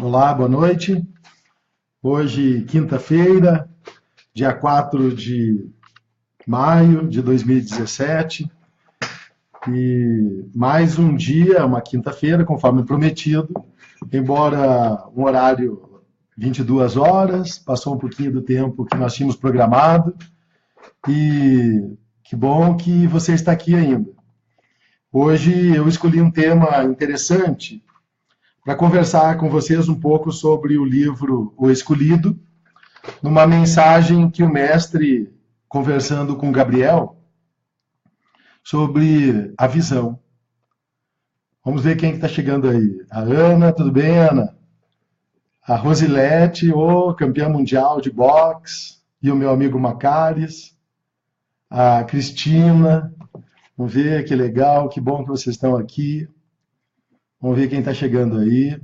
Olá, boa noite. Hoje, quinta-feira, dia 4 de maio de 2017. E mais um dia, uma quinta-feira, conforme prometido, embora um horário 22 horas, passou um pouquinho do tempo que nós tínhamos programado. E que bom que você está aqui ainda. Hoje eu escolhi um tema interessante para conversar com vocês um pouco sobre o livro O Escolhido, numa mensagem que o mestre, conversando com Gabriel, sobre a visão. Vamos ver quem está chegando aí. A Ana, tudo bem, Ana? A Rosilete, campeã mundial de boxe, e o meu amigo Macares. A Cristina, vamos ver, que legal, que bom que vocês estão aqui. Vamos ver quem está chegando aí.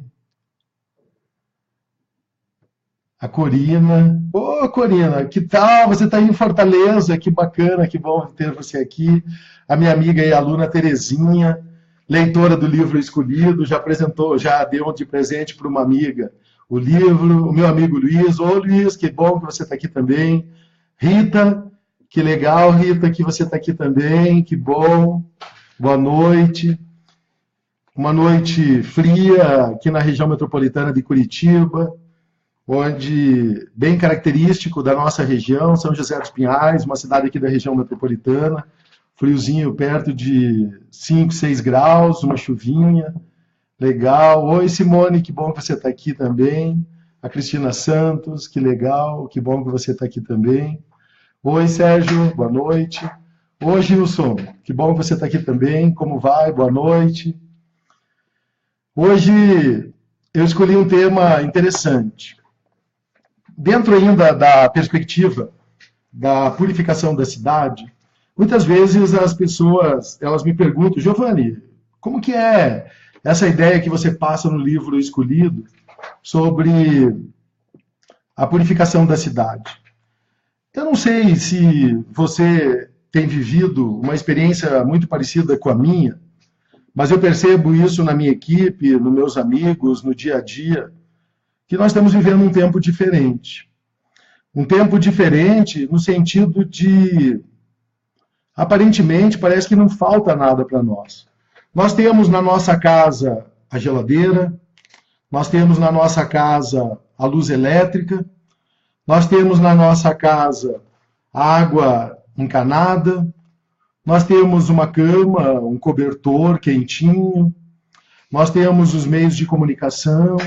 A Corina. Corina, que tal? Você está aí em Fortaleza, que bacana, que bom ter você aqui. A minha amiga e aluna Terezinha, leitora do livro Escolhido, já apresentou, já deu de presente para uma amiga o livro. O meu amigo Luiz. Luiz, que bom que você está aqui também. Rita, que legal, Rita, que você está aqui também, que bom. Boa noite. Uma noite fria aqui na região metropolitana de Curitiba, onde, bem característico da nossa região, São José dos Pinhais, uma cidade aqui da região metropolitana, friozinho perto de 5, 6 graus, uma chuvinha, legal. Oi, Simone, que bom que você está aqui também. A Cristina Santos, que legal, que bom que você está aqui também. Oi, Sérgio, boa noite. Oi, Gilson, que bom que você está aqui também. Como vai? Boa noite. Hoje eu escolhi um tema interessante. Dentro ainda da perspectiva da purificação da cidade, muitas vezes as pessoas elas me perguntam: Giovanni, como que é essa ideia que você passa no livro Escolhido sobre a purificação da cidade? Eu não sei se você tem vivido uma experiência muito parecida com a minha, mas eu percebo isso na minha equipe, nos meus amigos, no dia a dia, que nós estamos vivendo um tempo diferente. Um tempo diferente no sentido de, aparentemente, parece que não falta nada para nós. Nós temos na nossa casa a geladeira, nós temos na nossa casa a luz elétrica, nós temos na nossa casa a água encanada, nós temos uma cama, um cobertor quentinho, nós temos os meios de comunicação,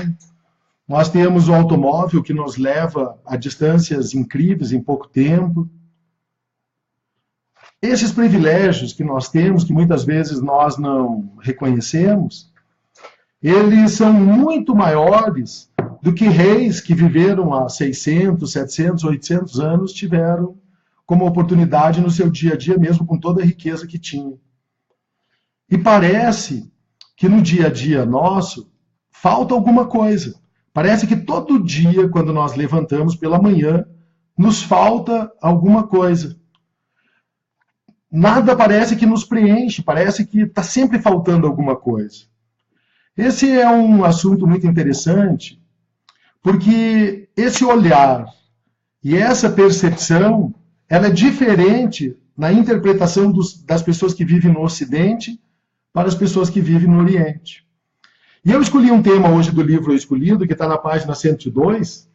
nós temos o automóvel que nos leva a distâncias incríveis em pouco tempo. Esses privilégios que nós temos, que muitas vezes nós não reconhecemos, eles são muito maiores do que reis que viveram há 600, 700, 800 anos tiveram como oportunidade no seu dia a dia, mesmo com toda a riqueza que tinha. E parece que no dia a dia nosso falta alguma coisa. Parece que todo dia, quando nós levantamos pela manhã, nos falta alguma coisa. Nada parece que nos preenche, parece que está sempre faltando alguma coisa. Esse é um assunto muito interessante, porque esse olhar e essa percepção ela é diferente na interpretação das pessoas que vivem no Ocidente para as pessoas que vivem no Oriente. E eu escolhi um tema hoje do livro Escolhido, que está na página 102,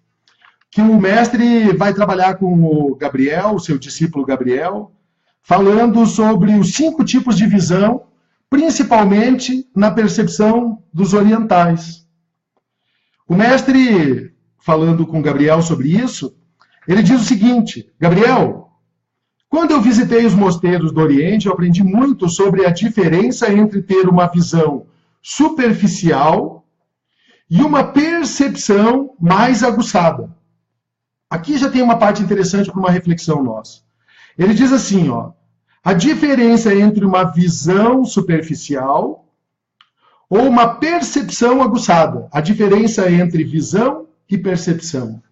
que o mestre vai trabalhar com o Gabriel, o seu discípulo Gabriel, falando sobre os 5 tipos de visão, principalmente na percepção dos orientais. O mestre, falando com Gabriel sobre isso, ele diz o seguinte: Gabriel, quando eu visitei os mosteiros do Oriente, eu aprendi muito sobre a diferença entre ter uma visão superficial e uma percepção mais aguçada. Aqui já tem uma parte interessante para uma reflexão nossa. Ele diz assim, a diferença entre uma visão superficial ou uma percepção aguçada. A diferença entre visão e percepção.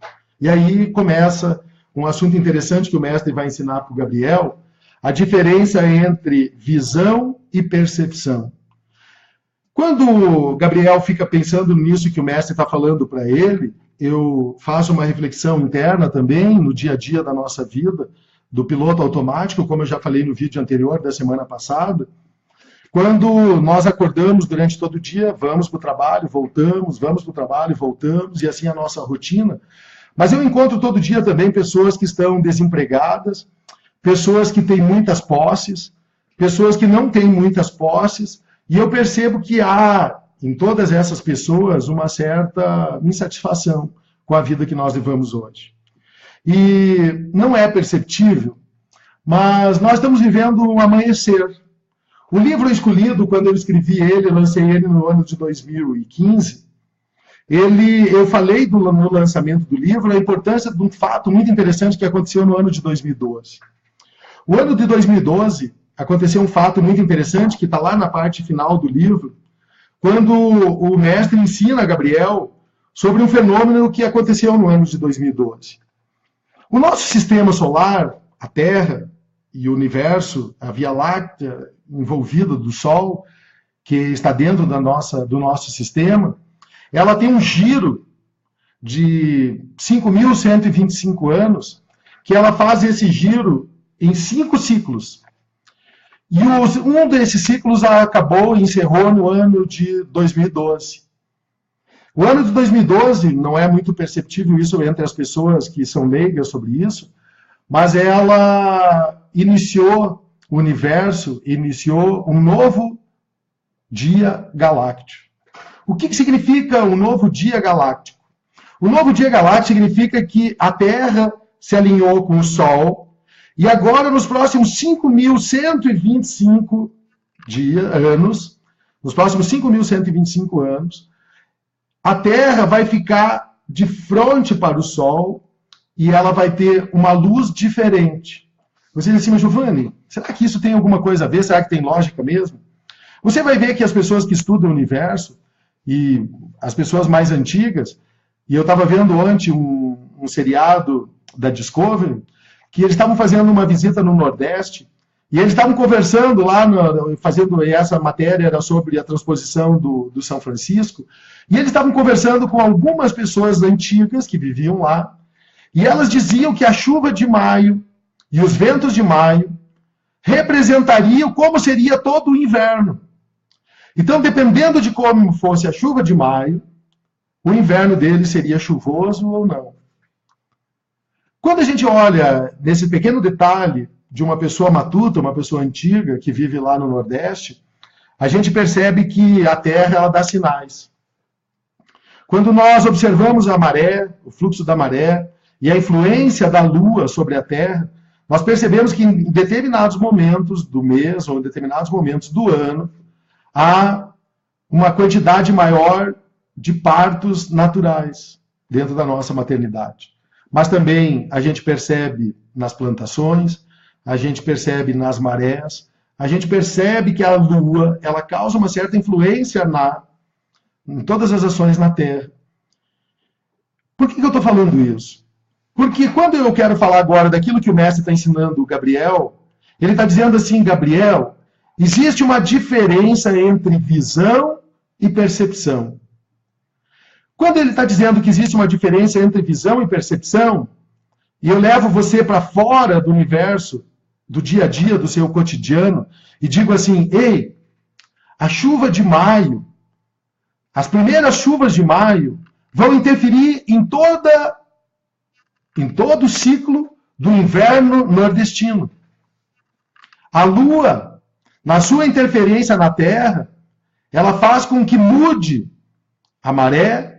E aí começa um assunto interessante que o mestre vai ensinar para o Gabriel, a diferença entre visão e percepção. Quando o Gabriel fica pensando nisso que o mestre está falando para ele, eu faço uma reflexão interna também no dia a dia da nossa vida, do piloto automático, como eu já falei no vídeo anterior da semana passada. Quando nós acordamos durante todo o dia, vamos para o trabalho, voltamos, vamos para o trabalho, voltamos, e assim a nossa rotina. Mas eu encontro todo dia também pessoas que estão desempregadas, pessoas que têm muitas posses, pessoas que não têm muitas posses, e eu percebo que há em todas essas pessoas uma certa insatisfação com a vida que nós levamos hoje. E não é perceptível, mas nós estamos vivendo um amanhecer. O livro escolhido, quando eu escrevi ele, eu lancei ele no ano de 2015, eu falei no lançamento do livro a importância de um fato muito interessante que aconteceu no ano de 2012. O ano de 2012 aconteceu um fato muito interessante que está lá na parte final do livro, quando o mestre ensina a Gabriel sobre um fenômeno que aconteceu no ano de 2012. O nosso sistema solar, a Terra e o universo, a Via Láctea envolvida do Sol, que está dentro do nosso sistema, ela tem um giro de 5.125 anos, que ela faz esse giro em 5 ciclos. E um desses ciclos acabou e encerrou no ano de 2012. O ano de 2012, não é muito perceptível isso entre as pessoas que são leigas sobre isso, mas ela iniciou o universo, iniciou um novo dia galáctico. O que significa um novo dia galáctico? O novo dia galáctico significa que a Terra se alinhou com o Sol, e agora, nos próximos 5.125 anos, nos próximos 5.125 anos, a Terra vai ficar de frente para o Sol e ela vai ter uma luz diferente. Você diz assim, mas Giovanni, será que isso tem alguma coisa a ver? Será que tem lógica mesmo? Você vai ver que as pessoas que estudam o universo e as pessoas mais antigas, e eu estava vendo ontem um seriado da Discovery, que eles estavam fazendo uma visita no Nordeste, e eles estavam conversando lá, fazendo essa matéria, era sobre a transposição do São Francisco, e eles estavam conversando com algumas pessoas antigas que viviam lá, e elas diziam que a chuva de maio e os ventos de maio representariam como seria todo o inverno. Então, dependendo de como fosse a chuva de maio, o inverno dele seria chuvoso ou não. Quando a gente olha nesse pequeno detalhe de uma pessoa matuta, uma pessoa antiga que vive lá no Nordeste, a gente percebe que a Terra ela dá sinais. Quando nós observamos a maré, o fluxo da maré e a influência da Lua sobre a Terra, nós percebemos que em determinados momentos do mês ou em determinados momentos do ano, há uma quantidade maior de partos naturais dentro da nossa maternidade. Mas também a gente percebe nas plantações, a gente percebe nas marés, a gente percebe que a Lua ela causa uma certa influência em todas as ações na Terra. Por que eu estou falando isso? Porque quando eu quero falar agora daquilo que o mestre está ensinando o Gabriel, ele está dizendo assim, Gabriel, existe uma diferença entre visão e percepção. Quando ele está dizendo que existe uma diferença entre visão e percepção, e eu levo você para fora do universo, do dia a dia, do seu cotidiano, e digo assim, ei, a chuva de maio, as primeiras chuvas de maio, vão interferir em todo o ciclo do inverno nordestino. A Lua, na sua interferência na Terra, ela faz com que mude a maré,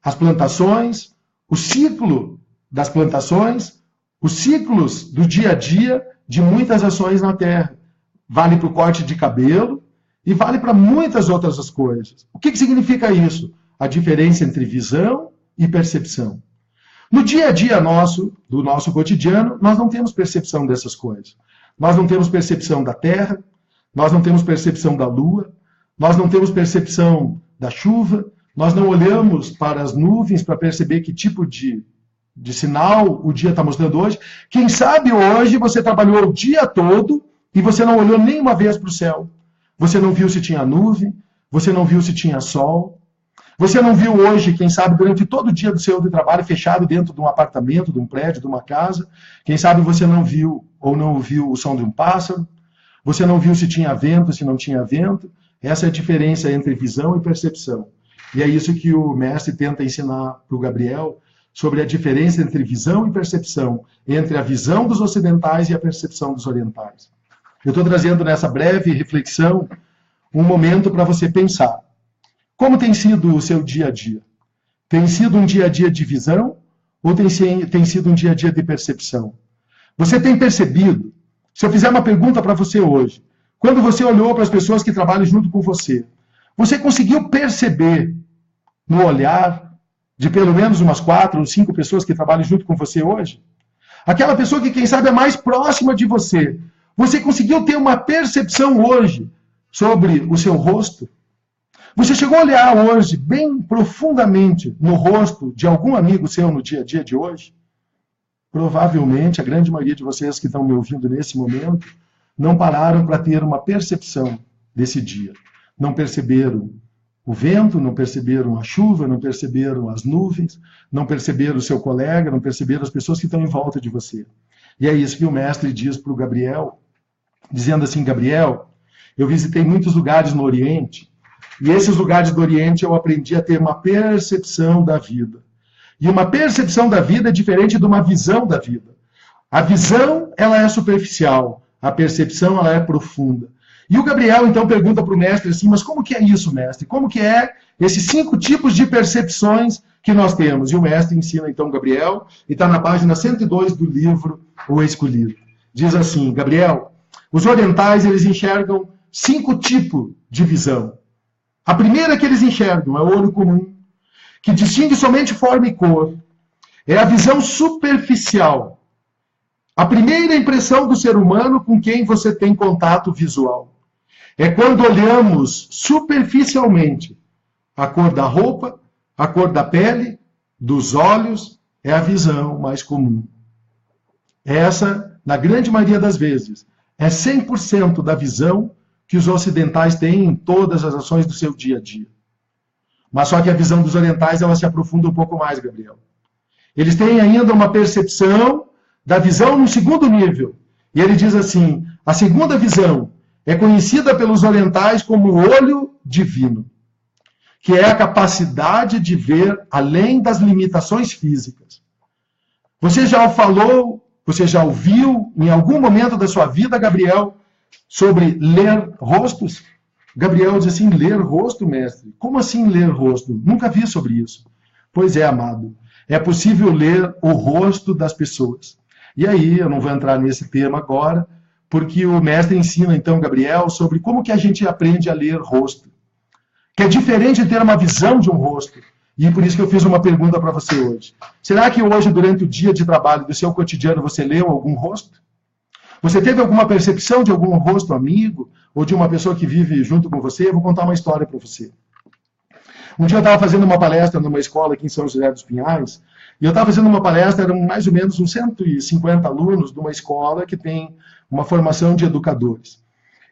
as plantações, o ciclo das plantações, os ciclos do dia a dia de muitas ações na Terra. Vale para o corte de cabelo e vale para muitas outras coisas. O que significa isso? A diferença entre visão e percepção. No dia a dia do nosso cotidiano, nós não temos percepção dessas coisas. Nós não temos percepção da Terra, nós não temos percepção da Lua, nós não temos percepção da chuva, nós não olhamos para as nuvens para perceber que tipo de sinal o dia está mostrando hoje. Quem sabe hoje você trabalhou o dia todo e você não olhou nenhuma vez para o céu. Você não viu se tinha nuvem, Você não viu se tinha sol. Você não viu hoje, quem sabe, durante todo o dia do seu trabalho, fechado dentro de um apartamento, de um prédio, de uma casa. Quem sabe você não viu ou não ouviu o som de um pássaro. Você não viu se tinha vento, se não tinha vento. Essa é a diferença entre visão e percepção. E é isso que o mestre tenta ensinar para o Gabriel, sobre a diferença entre visão e percepção, entre a visão dos ocidentais e a percepção dos orientais. Eu estou trazendo nessa breve reflexão um momento para você pensar. Como tem sido o seu dia a dia? Tem sido um dia a dia de visão ou tem sido um dia a dia de percepção? Você tem percebido? Se eu fizer uma pergunta para você hoje, quando você olhou para as pessoas que trabalham junto com você, você conseguiu perceber no olhar de pelo menos umas 4 ou 5 pessoas que trabalham junto com você hoje? Aquela pessoa que, quem sabe, é mais próxima de você. Você conseguiu ter uma percepção hoje sobre o seu rosto? Você chegou a olhar hoje, bem profundamente, no rosto de algum amigo seu no dia a dia de hoje? Provavelmente, a grande maioria de vocês que estão me ouvindo nesse momento, não pararam para ter uma percepção desse dia. Não perceberam o vento, não perceberam a chuva, não perceberam as nuvens, não perceberam o seu colega, não perceberam as pessoas que estão em volta de você. E é isso que o mestre diz para o Gabriel, dizendo assim: Gabriel, eu visitei muitos lugares no Oriente, e esses lugares do Oriente eu aprendi a ter uma percepção da vida. E uma percepção da vida é diferente de uma visão da vida. A visão, ela é superficial, a percepção, ela é profunda. E o Gabriel, então, pergunta para o mestre assim: mas como que é isso, mestre? Como que é esses 5 tipos de percepções que nós temos? E o mestre ensina, então, Gabriel, e está na página 102 do livro O Escolhido. Diz assim: Gabriel, os orientais, eles enxergam 5 tipos de visão. A primeira que eles enxergam é o olho comum, que distingue somente forma e cor. É a visão superficial. A primeira impressão do ser humano com quem você tem contato visual. É quando olhamos superficialmente a cor da roupa, a cor da pele, dos olhos, é a visão mais comum. Essa, na grande maioria das vezes, é 100% da visão que os ocidentais têm em todas as ações do seu dia a dia. Mas só que a visão dos orientais, ela se aprofunda um pouco mais, Gabriel. Eles têm ainda uma percepção da visão no segundo nível. E ele diz assim: a segunda visão é conhecida pelos orientais como olho divino, que é a capacidade de ver além das limitações físicas. Você já falou, você já ouviu em algum momento da sua vida, Gabriel, sobre ler rostos? Gabriel diz assim: ler rosto, mestre? Como assim ler rosto? Nunca vi sobre isso. Pois é, amado. É possível ler o rosto das pessoas. E aí, eu não vou entrar nesse tema agora, porque o mestre ensina, então, Gabriel, sobre como que a gente aprende a ler rosto. Que é diferente de ter uma visão de um rosto. E por isso que eu fiz uma pergunta para você hoje. Será que hoje, durante o dia de trabalho do seu cotidiano, você leu algum rosto? Você teve alguma percepção de algum rosto amigo? Ou de uma pessoa que vive junto com você? Eu vou contar uma história para você. Um dia eu estava fazendo uma palestra numa escola aqui em São José dos Pinhais, e eu estava fazendo uma palestra, eram mais ou menos uns 150 alunos de uma escola que tem uma formação de educadores.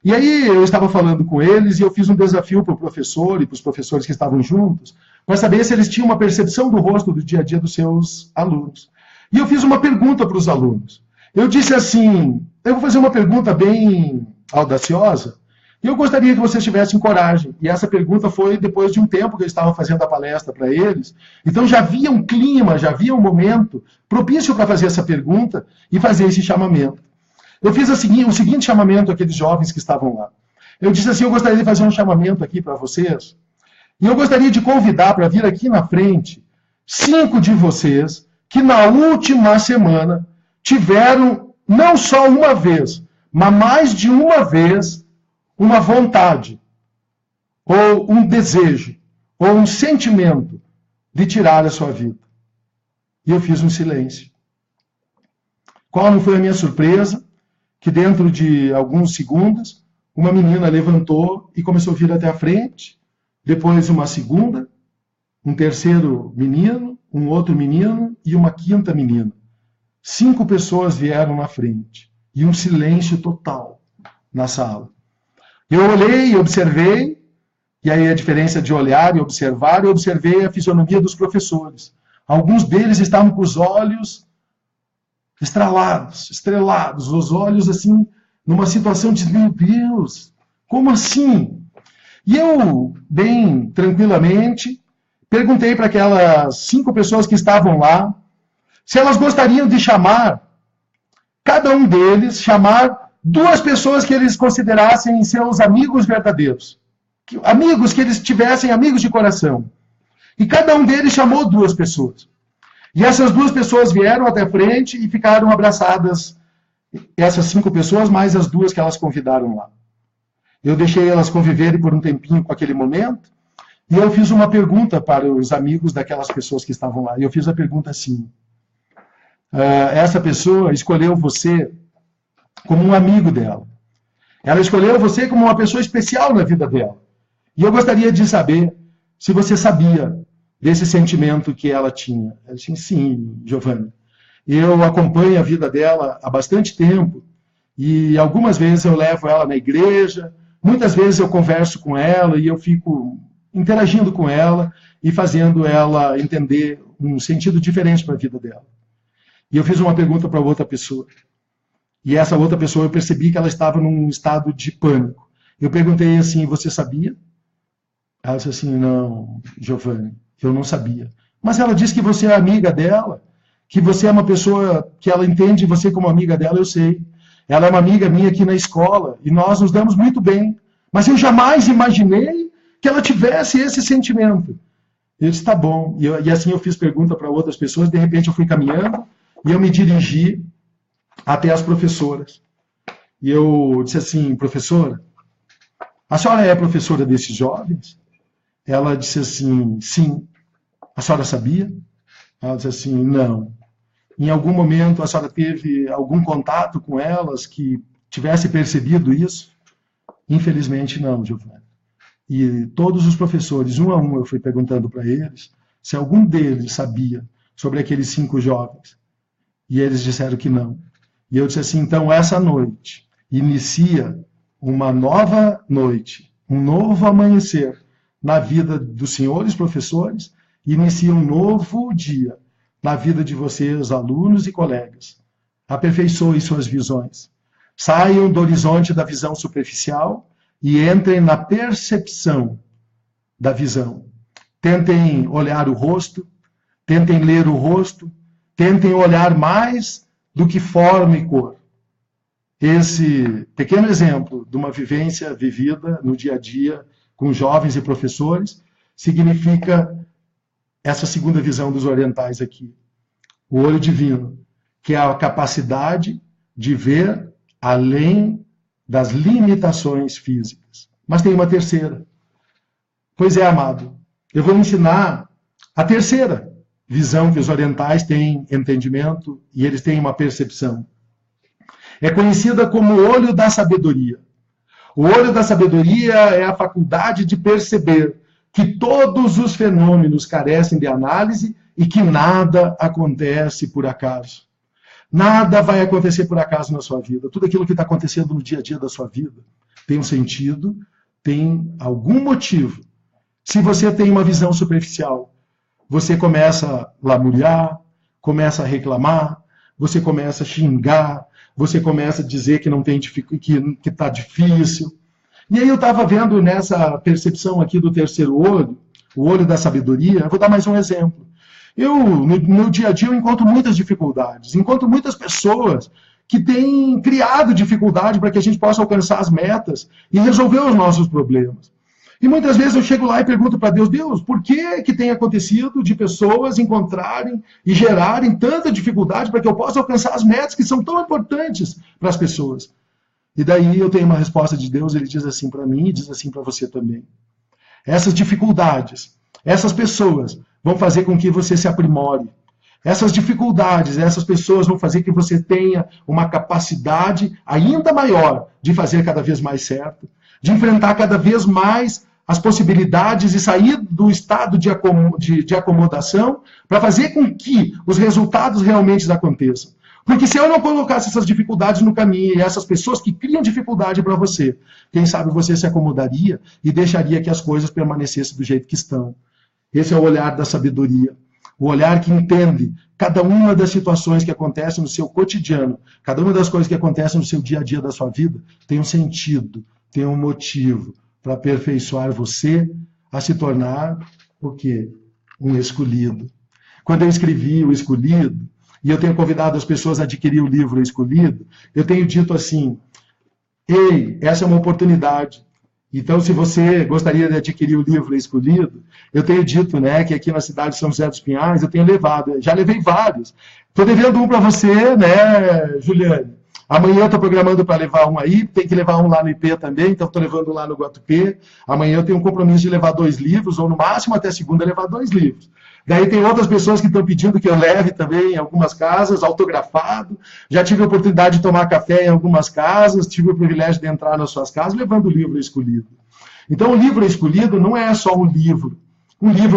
E aí eu estava falando com eles e eu fiz um desafio para o professor e para os professores que estavam juntos, para saber se eles tinham uma percepção do rosto do dia a dia dos seus alunos. E eu fiz uma pergunta para os alunos. Eu disse assim: eu vou fazer uma pergunta bem audaciosa, e eu gostaria que vocês tivessem coragem. E essa pergunta foi depois de um tempo que eu estava fazendo a palestra para eles. Então já havia um clima, já havia um momento propício para fazer essa pergunta e fazer esse chamamento. Eu fiz o seguinte chamamento àqueles jovens que estavam lá. Eu disse assim: eu gostaria de fazer um chamamento aqui para vocês. E eu gostaria de convidar para vir aqui na frente 5 de vocês que na última semana tiveram, não só uma vez, mas mais de uma vez, uma vontade, ou um desejo, ou um sentimento de tirar a sua vida. E eu fiz um silêncio. Qual não foi a minha surpresa? Que dentro de alguns segundos, uma menina levantou e começou a vir até a frente, depois uma segunda, um terceiro menino, um outro menino e uma quinta menina. 5 pessoas vieram na frente, e um silêncio total na sala. Eu olhei e observei, E aí a diferença de olhar e observar, eu observei a fisionomia dos professores. Alguns deles estavam com os olhos estrelados, os olhos assim, numa situação de, meu Deus, como assim? E eu, bem tranquilamente, perguntei para aquelas 5 pessoas que estavam lá, se elas gostariam de chamar, cada um deles, chamar 2 pessoas que eles considerassem seus amigos verdadeiros. Amigos que eles tivessem, amigos de coração. E cada um deles chamou 2 pessoas. E essas 2 pessoas vieram até a frente e ficaram abraçadas, essas 5 pessoas, mais as 2 que elas convidaram lá. Eu deixei elas conviverem por um tempinho com aquele momento, e eu fiz uma pergunta para os amigos daquelas pessoas que estavam lá. E eu fiz a pergunta assim, essa pessoa escolheu você como um amigo dela. Ela escolheu você como uma pessoa especial na vida dela. E eu gostaria de saber se você sabia desse sentimento que ela tinha. Eu disse, sim, Giovanni. Eu acompanho a vida dela há bastante tempo e algumas vezes eu levo ela na igreja, muitas vezes eu converso com ela e eu fico interagindo com ela e fazendo ela entender um sentido diferente para a vida dela. E eu fiz uma pergunta para outra pessoa. E essa outra pessoa, eu percebi que ela estava num estado de pânico. Eu perguntei assim, você sabia? Ela disse assim, não, Giovanni, eu não sabia. Mas ela disse que você é amiga dela, que você é uma pessoa que ela entende você como amiga dela, eu sei. Ela é uma amiga minha aqui na escola e nós nos damos muito bem. Mas eu jamais imaginei que ela tivesse esse sentimento. Eu disse, tá bom. E assim eu fiz pergunta para outras pessoas, de repente eu fui caminhando e eu me dirigi até as professoras. E eu disse assim, professora, a senhora é professora desses jovens? Ela disse assim, sim. A senhora sabia? Ela disse assim, não. Em algum momento a senhora teve algum contato com elas que tivesse percebido isso? Infelizmente não, Giovanni. E todos os professores, um a um, eu fui perguntando para eles se algum deles sabia sobre aqueles 5 jovens. E eles disseram que não. E eu disse assim, então essa noite inicia uma nova noite, um novo amanhecer na vida dos senhores professores, e inicia um novo dia na vida de vocês, alunos e colegas. Aperfeiçoem suas visões. Saiam do horizonte da visão superficial e entrem na percepção da visão. Tentem olhar o rosto, tentem ler o rosto, tentem olhar mais do que forma e cor. Esse pequeno exemplo de uma vivência vivida no dia a dia com jovens e professores significa essa segunda visão dos orientais aqui. O olho divino, que é a capacidade de ver além das limitações físicas. Mas tem uma terceira. Pois é, amado, eu vou ensinar a terceira visão que os orientais têm entendimento e eles têm uma percepção. É conhecida como o olho da sabedoria. O olho da sabedoria é a faculdade de perceber que todos os fenômenos carecem de análise e que nada acontece por acaso. Nada vai acontecer por acaso na sua vida. Tudo aquilo que está acontecendo no dia a dia da sua vida tem um sentido, tem algum motivo. Se você tem uma visão superficial, você começa a lamuriar, começa a reclamar, você começa a xingar, você começa a dizer que não tem que está difícil. E aí eu estava vendo nessa percepção aqui do terceiro olho, o olho da sabedoria, eu vou dar mais um exemplo. No meu dia a dia, eu encontro muitas dificuldades, encontro muitas pessoas que têm criado dificuldade para que a gente possa alcançar as metas e resolver os nossos problemas. E muitas vezes eu chego lá e pergunto para Deus, Deus, por que tem acontecido de pessoas encontrarem e gerarem tanta dificuldade para que eu possa alcançar as metas que são tão importantes para as pessoas? E daí eu tenho uma resposta de Deus, ele diz assim para mim e diz assim para você também. Essas dificuldades, essas pessoas vão fazer com que você se aprimore. Essas dificuldades, essas pessoas vão fazer que você tenha uma capacidade ainda maior de fazer cada vez mais certo, de enfrentar cada vez mais as possibilidades e sair do estado de acomodação para fazer com que os resultados realmente aconteçam. Porque se eu não colocasse essas dificuldades no caminho e essas pessoas que criam dificuldade para você, quem sabe você se acomodaria e deixaria que as coisas permanecessem do jeito que estão. Esse é o olhar da sabedoria. O olhar que entende cada uma das situações que acontecem no seu cotidiano, cada uma das coisas que acontecem no seu dia a dia da sua vida, tem um sentido, tem um motivo para aperfeiçoar você a se tornar o quê? Um escolhido. Quando eu escrevi O Escolhido, e eu tenho convidado as pessoas a adquirir o livro Escolhido, eu tenho dito assim, ei, essa é uma oportunidade. Então, se você gostaria de adquirir o livro Escolhido, eu tenho dito, né, que aqui na cidade de São José dos Pinhais, eu tenho levado, já levei vários. Estou devendo um para você, né, Juliane? Amanhã eu estou programando para levar um aí, tem que levar um lá no IP também, então estou levando um lá no Guatupê. Amanhã eu tenho um compromisso de levar 2 livros, ou no máximo até segunda levar 2 livros. Daí tem outras pessoas que estão pedindo que eu leve também em algumas casas, autografado. Já tive a oportunidade de tomar café em algumas casas, tive o privilégio de entrar nas suas casas levando o livro Escolhido. Então o livro Escolhido não é só um livro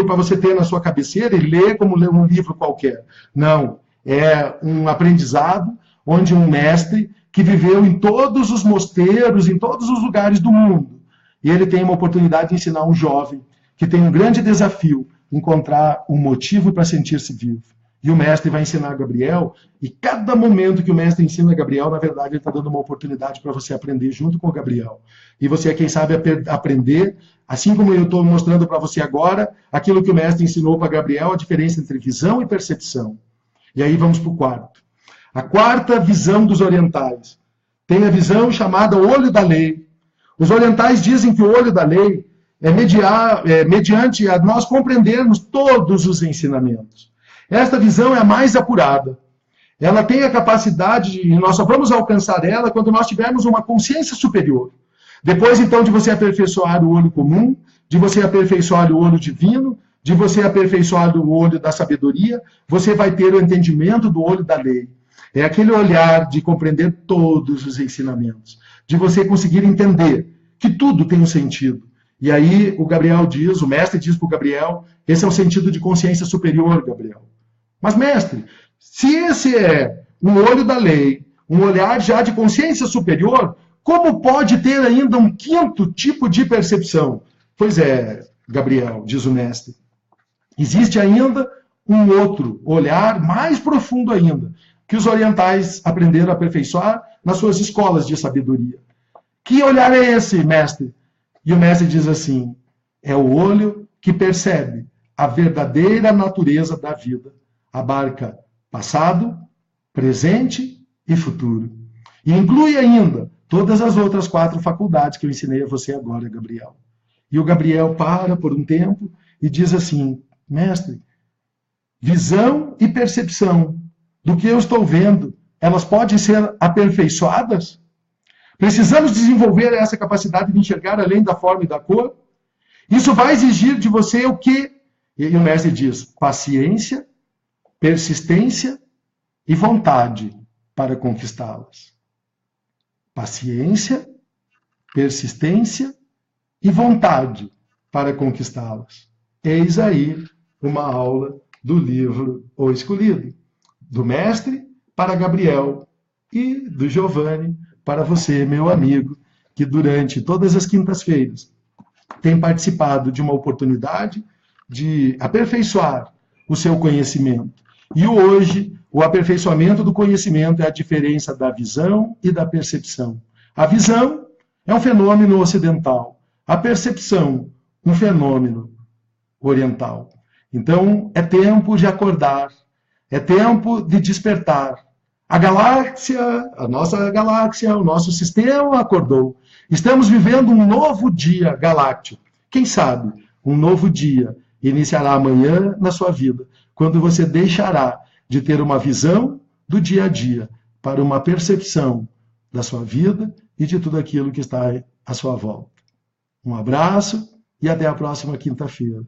para você ter na sua cabeceira e ler como ler um livro qualquer. Não, é um aprendizado onde um mestre que viveu em todos os mosteiros, em todos os lugares do mundo, e ele tem uma oportunidade de ensinar um jovem que tem um grande desafio, encontrar um motivo para sentir-se vivo. E o mestre vai ensinar a Gabriel, e cada momento que o mestre ensina a Gabriel, na verdade, ele está dando uma oportunidade para você aprender junto com o Gabriel. E você, quem sabe, aprender, assim como eu estou mostrando para você agora, aquilo que o mestre ensinou para Gabriel, a diferença entre visão e percepção. E aí vamos para o quarto. A quarta visão dos orientais. Tem a visão chamada olho da lei. Os orientais dizem que o olho da lei é mediante a nós compreendermos todos os ensinamentos. Esta visão é a mais apurada. Ela tem a capacidade, e nós só vamos alcançar ela quando nós tivermos uma consciência superior. Depois, então, de você aperfeiçoar o olho comum, de você aperfeiçoar o olho divino, de você aperfeiçoar o olho da sabedoria, você vai ter o entendimento do olho da lei. É aquele olhar de compreender todos os ensinamentos, de você conseguir entender que tudo tem um sentido. E aí o Gabriel diz, o mestre diz para o Gabriel, esse é o sentido de consciência superior, Gabriel. Mas, mestre, se esse é um olho da lei, um olhar já de consciência superior, como pode ter ainda um quinto tipo de percepção? Pois é, Gabriel, diz o mestre, existe ainda um outro olhar mais profundo ainda, que os orientais aprenderam a aperfeiçoar nas suas escolas de sabedoria. Que olhar é esse, mestre? E o mestre diz assim, é o olho que percebe a verdadeira natureza da vida. Abarca passado, presente e futuro. E inclui ainda todas as outras 4 faculdades que eu ensinei a você agora, Gabriel. E o Gabriel para por um tempo e diz assim, mestre, visão e percepção do que eu estou vendo, elas podem ser aperfeiçoadas? Precisamos desenvolver essa capacidade de enxergar além da forma e da cor? Isso vai exigir de você o quê? E o mestre diz, paciência, persistência e vontade para conquistá-las. Paciência, persistência e vontade para conquistá-las. Eis aí uma aula do livro O Escolhido, do mestre para Gabriel e do Giovanni para você, meu amigo, que durante todas as quintas-feiras tem participado de uma oportunidade de aperfeiçoar o seu conhecimento. E hoje, o aperfeiçoamento do conhecimento é a diferença da visão e da percepção. A visão é um fenômeno ocidental, a percepção, um fenômeno oriental. Então, é tempo de acordar, é tempo de despertar. A galáxia, a nossa galáxia, o nosso sistema acordou. Estamos vivendo um novo dia galáctico. Quem sabe, um novo dia iniciará amanhã na sua vida, quando você deixará de ter uma visão do dia a dia para uma percepção da sua vida e de tudo aquilo que está à sua volta. Um abraço e até a próxima quinta-feira.